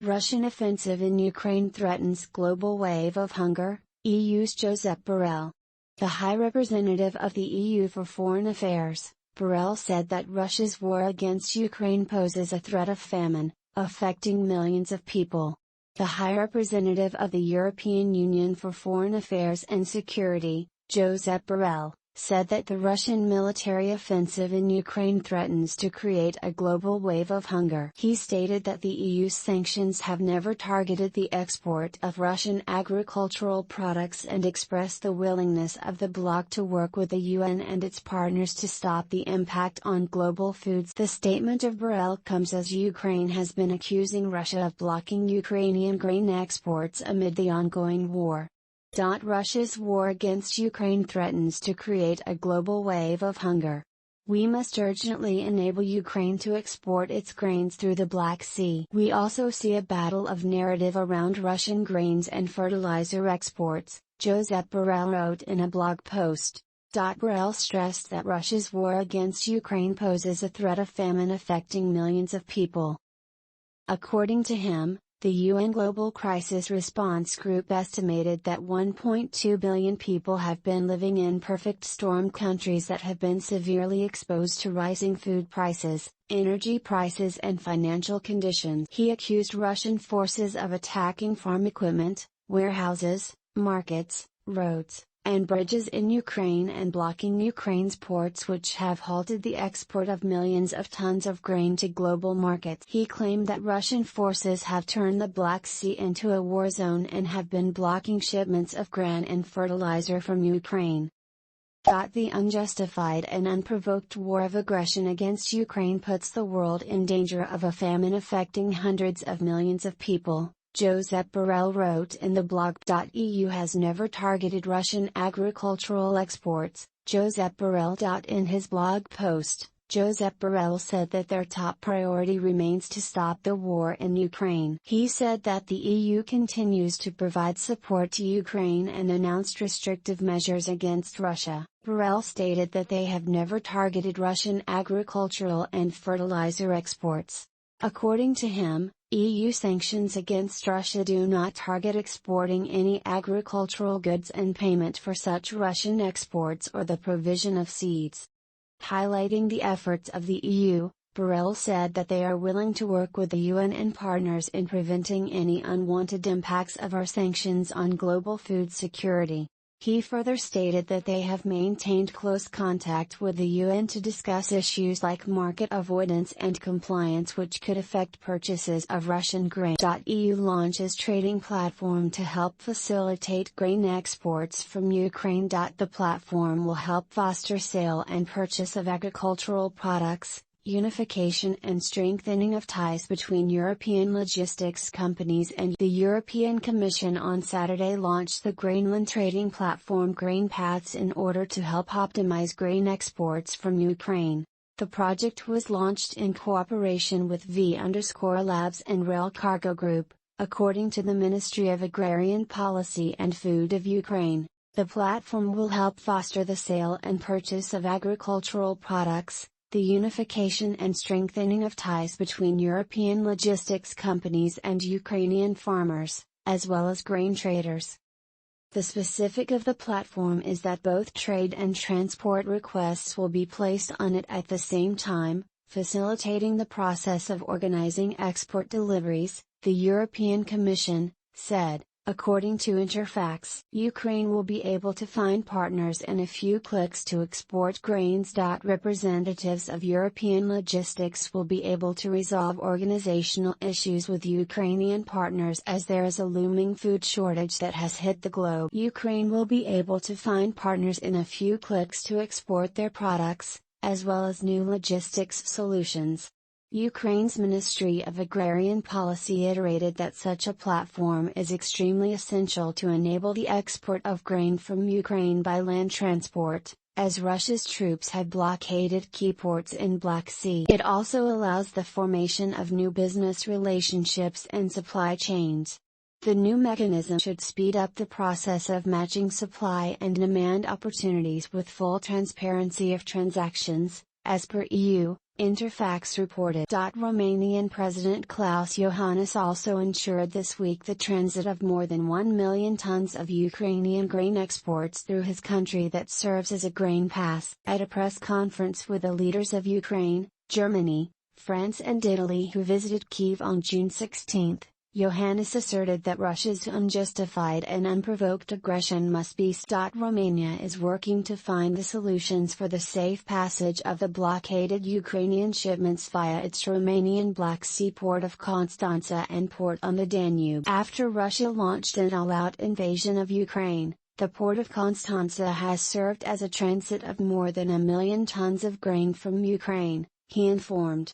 Russian offensive in Ukraine threatens global wave of hunger, EU's Josep Borrell. The High Representative of the EU for Foreign Affairs, Borrell said that Russia's war against Ukraine poses a threat of famine, affecting millions of people. The High Representative of the European Union for Foreign Affairs and Security, Josep Borrell, said that the Russian military offensive in Ukraine threatens to create a global wave of hunger. He stated that the EU's sanctions have never targeted the export of Russian agricultural products and expressed the willingness of the bloc to work with the UN and its partners to stop the impact on global foods. The statement of Borrell comes as Ukraine has been accusing Russia of blocking Ukrainian grain exports amid the ongoing war. Russia's war against Ukraine threatens to create a global wave of hunger. We must urgently enable Ukraine to export its grains through the Black Sea. We also see a battle of narrative around Russian grains and fertilizer exports, Josep Borrell wrote in a blog post. Borrell stressed that Russia's war against Ukraine poses a threat of famine affecting millions of people. According to him, the UN Global Crisis Response Group estimated that 1.2 billion people have been living in perfect storm countries that have been severely exposed to rising food prices, energy prices and financial conditions. He accused Russian forces of attacking farm equipment, warehouses, markets, roads, and bridges in Ukraine and blocking Ukraine's ports, which have halted the export of millions of tons of grain to global markets. He claimed that Russian forces have turned the Black Sea into a war zone and have been blocking shipments of grain and fertilizer from Ukraine. The unjustified and unprovoked war of aggression against Ukraine puts the world in danger of a famine affecting hundreds of millions of people, Josep Borrell wrote in the blog. EU has never targeted Russian agricultural exports, Josep Borrell. In his blog post, Josep Borrell said that their top priority remains to stop the war in Ukraine. He said that the EU continues to provide support to Ukraine and announced restrictive measures against Russia. Borrell stated that they have never targeted Russian agricultural and fertilizer exports. According to him, EU sanctions against Russia do not target exporting any agricultural goods and payment for such Russian exports or the provision of seeds. Highlighting the efforts of the EU, Borrell said that they are willing to work with the UN and partners in preventing any unwanted impacts of our sanctions on global food security. He further stated that they have maintained close contact with the UN to discuss issues like market avoidance and compliance which could affect purchases of Russian grain. EU launches trading platform to help facilitate grain exports from Ukraine. The platform will help foster sale and purchase of agricultural products, unification and strengthening of ties between European logistics companies and the European Commission. On Saturday launched the Grainland trading platform Grain Paths in order to help optimize grain exports from Ukraine. The project was launched in cooperation with V_Labs and Rail Cargo Group, according to the Ministry of Agrarian Policy and Food of Ukraine. The platform will help foster the sale and purchase of agricultural products, the unification and strengthening of ties between European logistics companies and Ukrainian farmers, as well as grain traders. The specific of the platform is that both trade and transport requests will be placed on it at the same time, facilitating the process of organizing export deliveries, the European Commission said. According to Interfax, Ukraine will be able to find partners in a few clicks to export grains. Representatives of European logistics will be able to resolve organizational issues with Ukrainian partners as there is a looming food shortage that has hit the globe. Ukraine will be able to find partners in a few clicks to export their products, as well as new logistics solutions. Ukraine's Ministry of Agrarian Policy iterated that such a platform is extremely essential to enable the export of grain from Ukraine by land transport, as Russia's troops have blockaded key ports in Black Sea. It also allows the formation of new business relationships and supply chains. The new mechanism should speed up the process of matching supply and demand opportunities with full transparency of transactions, as per EU, Interfax reported. Romanian President Klaus Iohannis also ensured this week the transit of more than 1 million tons of Ukrainian grain exports through his country that serves as a grain pass. At a press conference with the leaders of Ukraine, Germany, France and Italy who visited Kyiv on June 16, Iohannis asserted that Russia's unjustified and unprovoked aggression must be stopped. Romania is working to find the solutions for the safe passage of the blockaded Ukrainian shipments via its Romanian Black Sea port of Constanța and port on the Danube. After Russia launched an all-out invasion of Ukraine, the port of Constanța has served as a transit of more than 1 million tons of grain from Ukraine, he informed.